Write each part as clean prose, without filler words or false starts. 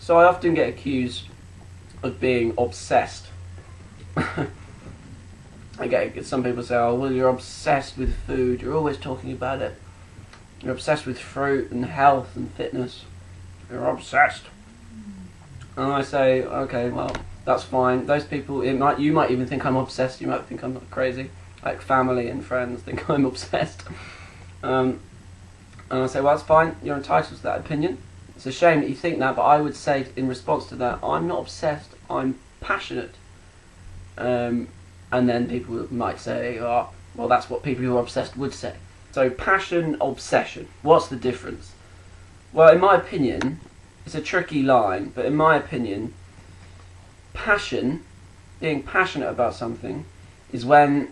So I often get accused of being obsessed. I get some people say, "Oh, well, you're obsessed with food. You're always talking about it. You're obsessed with fruit and health and fitness. You're obsessed." And I say, okay, well, that's fine. Those people, you might even think I'm obsessed. You might think I'm crazy. Like family and friends think I'm obsessed. And I say, well, that's fine. You're entitled to that opinion. It's a shame that you think that, but I would say in response to that, I'm not obsessed. I'm passionate. And then people might say, oh, well, that's what people who are obsessed would say. So passion, obsession. What's the difference? Well, in my opinion, it's a tricky line, but in my opinion, passion, being passionate about something, is when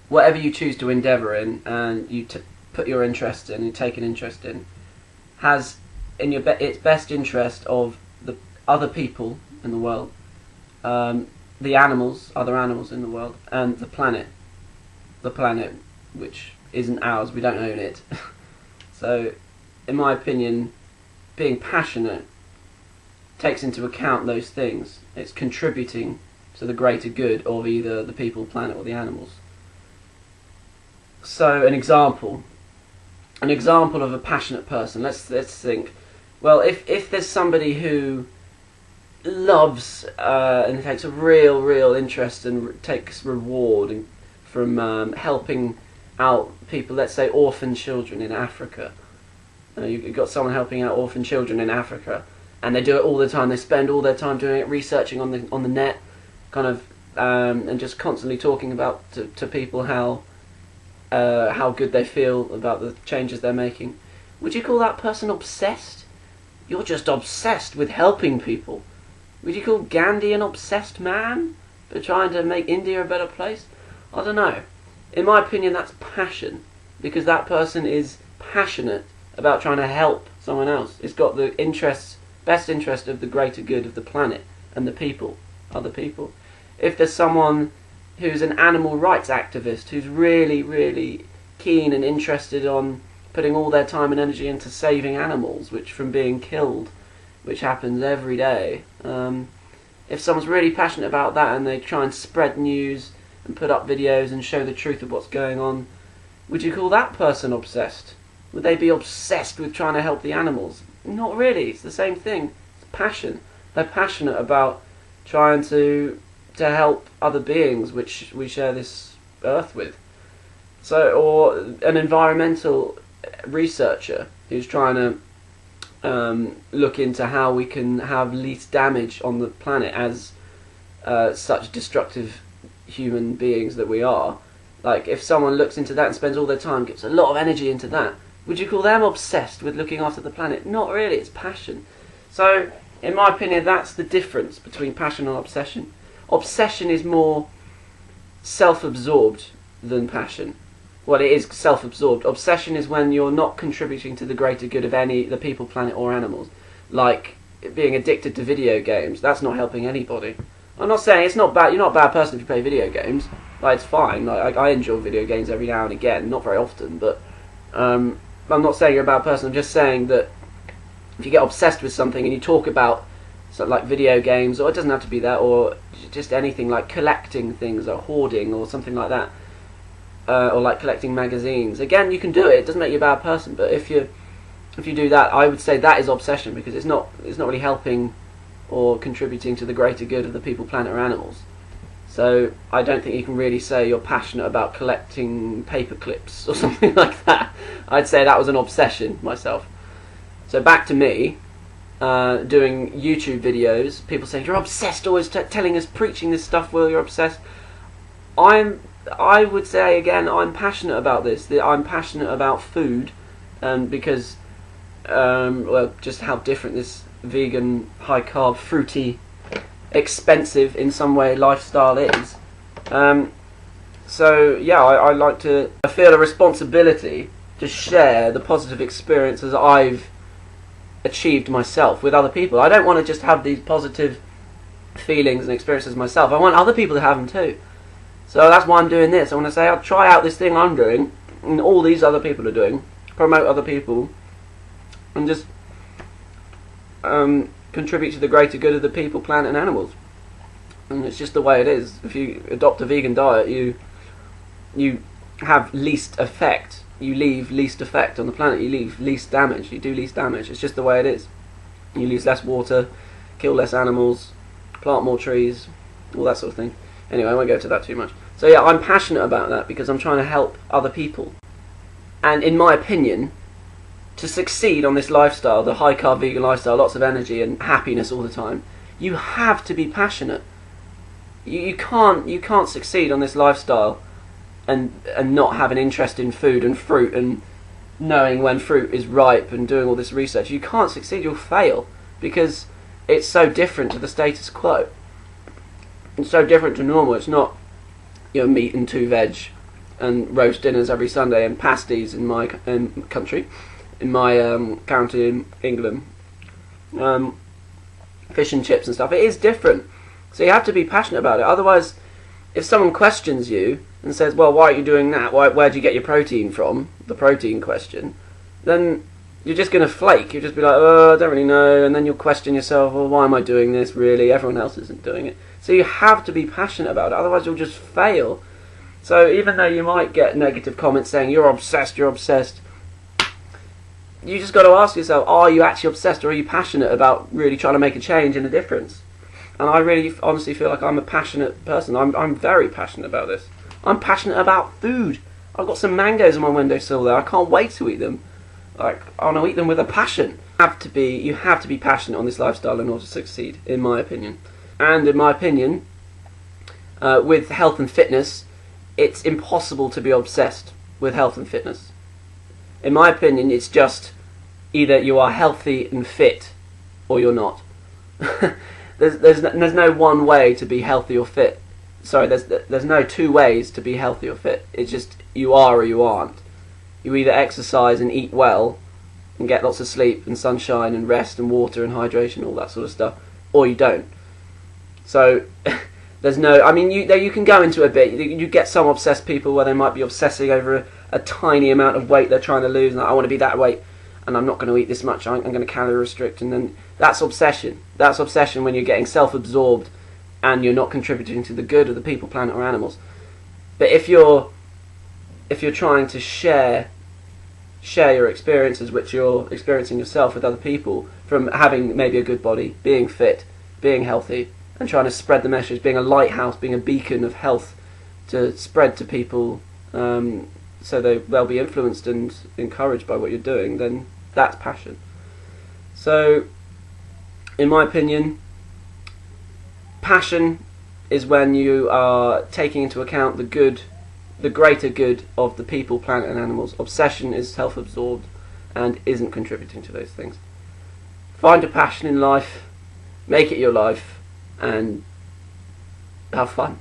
whatever you choose to endeavour in and you put your interest in, you take an interest in, has in its best interest of the other people in the world, the other animals in the world, and the planet which isn't ours, we don't own it. So, in my opinion, being passionate takes into account those things. It's contributing to the greater good of either the people, planet, or the animals. So, an example of a passionate person. Let's think. Well, if there's somebody who loves and takes a real interest and takes reward from helping out people, let's say orphan children in Africa. You've got someone helping out orphan children in Africa, and they do it all the time. They spend all their time doing it, researching on the net, kind of, and just constantly talking about to people how good they feel about the changes they're making. Would you call that person obsessed? You're just obsessed with helping people. Would you call Gandhi an obsessed man for trying to make India a better place? I don't know. In my opinion, that's passion, because that person is passionate about trying to help someone else. It's got the best interest of the greater good of the planet and the people, other people. If there's someone who's an animal rights activist who's really keen and interested on putting all their time and energy into saving animals from being killed, which happens every day. If someone's really passionate about that and they try and spread news and put up videos and show the truth of what's going on, would you call that person obsessed? Would they be obsessed with trying to help the animals? Not really. It's the same thing. It's passion. They're passionate about trying to help other beings which we share this earth with. So, or an environmental researcher who's trying to look into how we can have least damage on the planet as such destructive human beings that we are. Like, if someone looks into that and spends all their time, gives a lot of energy into that, would you call them obsessed with looking after the planet? Not really, it's passion. So, in my opinion, that's the difference between passion and obsession. Obsession is more self-absorbed than passion. Well, it is self-absorbed. Obsession is when you're not contributing to the greater good of the people, planet, or animals. Like being addicted to video games. That's not helping anybody. I'm not saying it's not bad. You're not a bad person if you play video games. Like, it's fine. Like, I enjoy video games every now and again. Not very often, but I'm not saying you're a bad person. I'm just saying that if you get obsessed with something and you talk about something like video games, or it doesn't have to be that, or just anything like collecting things or hoarding or something like that, or like collecting magazines. Again, you can do it. It doesn't make you a bad person. But if you do that, I would say that is obsession, because it's not really helping or contributing to the greater good of the people, planet, or animals. So I don't think you can really say you're passionate about collecting paper clips or something like that. I'd say that was an obsession myself. So back to me, doing YouTube videos. People say you're obsessed, always telling us, preaching this stuff. Will, you're obsessed. I would say again, I'm passionate about this. I'm passionate about food, because well, just how different this vegan, high carb, fruity, expensive in some way lifestyle is. So yeah, I feel a responsibility to share the positive experiences I've achieved myself with other people. I don't want to just have these positive feelings and experiences myself. I want other people to have them too. So that's why I'm doing this. I want to say, I'll try out this thing I'm doing and all these other people are doing, promote other people, and just contribute to the greater good of the people, planet, and animals. And it's just the way it is. If you adopt a vegan diet, you have least effect. You leave least effect on the planet. You leave least damage. You do least damage. It's just the way it is. You use less water, kill less animals, plant more trees, all that sort of thing. Anyway, I won't go into that too much. So yeah, I'm passionate about that because I'm trying to help other people. And in my opinion, to succeed on this lifestyle, the high-carb vegan lifestyle, lots of energy and happiness all the time, you have to be passionate. You can't succeed on this lifestyle and not have an interest in food and fruit and knowing when fruit is ripe and doing all this research. You can't succeed, you'll fail, because it's so different to the status quo. It's so different to normal. It's not, meat and 2 veg and roast dinners every Sunday and pasties in my country, in my county in England, fish and chips and stuff. It is different. So you have to be passionate about it. Otherwise, if someone questions you and says, well, why are you doing that? Where do you get your protein from? The protein question. Then you're just going to flake. You'll just be like, oh, I don't really know. And then you'll question yourself, well, why am I doing this really? Everyone else isn't doing it. So you have to be passionate about it. Otherwise, you'll just fail. So even though you might get negative comments saying, you're obsessed, you just got to ask yourself, are you actually obsessed or are you passionate about really trying to make a change and a difference? And I really honestly feel like I'm a passionate person. I'm very passionate about this. I'm passionate about food. I've got some mangoes on my windowsill there. I can't wait to eat them. I want to eat them with a passion. You have to be passionate on this lifestyle in order to succeed, in my opinion. And in my opinion, with health and fitness, it's impossible to be obsessed with health and fitness. In my opinion, it's just either you are healthy and fit, or you're not. There's no one way to be healthy or fit. Sorry, there's no 2 ways to be healthy or fit. It's just you are or you aren't. You either exercise and eat well, and get lots of sleep and sunshine and rest and water and hydration, all that sort of stuff, or you don't. So there's no. I mean, you can go into a bit. You get some obsessed people where they might be obsessing over a tiny amount of weight they're trying to lose. And I want to be that weight, and I'm not going to eat this much. I'm going to calorie restrict, and then that's obsession. That's obsession when you're getting self-absorbed and you're not contributing to the good of the people, planet, or animals. But if you're trying to share your experiences, which you're experiencing yourself with other people, from having maybe a good body, being fit, being healthy, and trying to spread the message, being a lighthouse, being a beacon of health to spread to people, so they'll be influenced and encouraged by what you're doing, then that's passion. So, in my opinion, passion is when you are taking into account the greater good of the people, planet, and animals. Obsession is self-absorbed and isn't contributing to those things. Find a passion in life, make it your life, and have fun.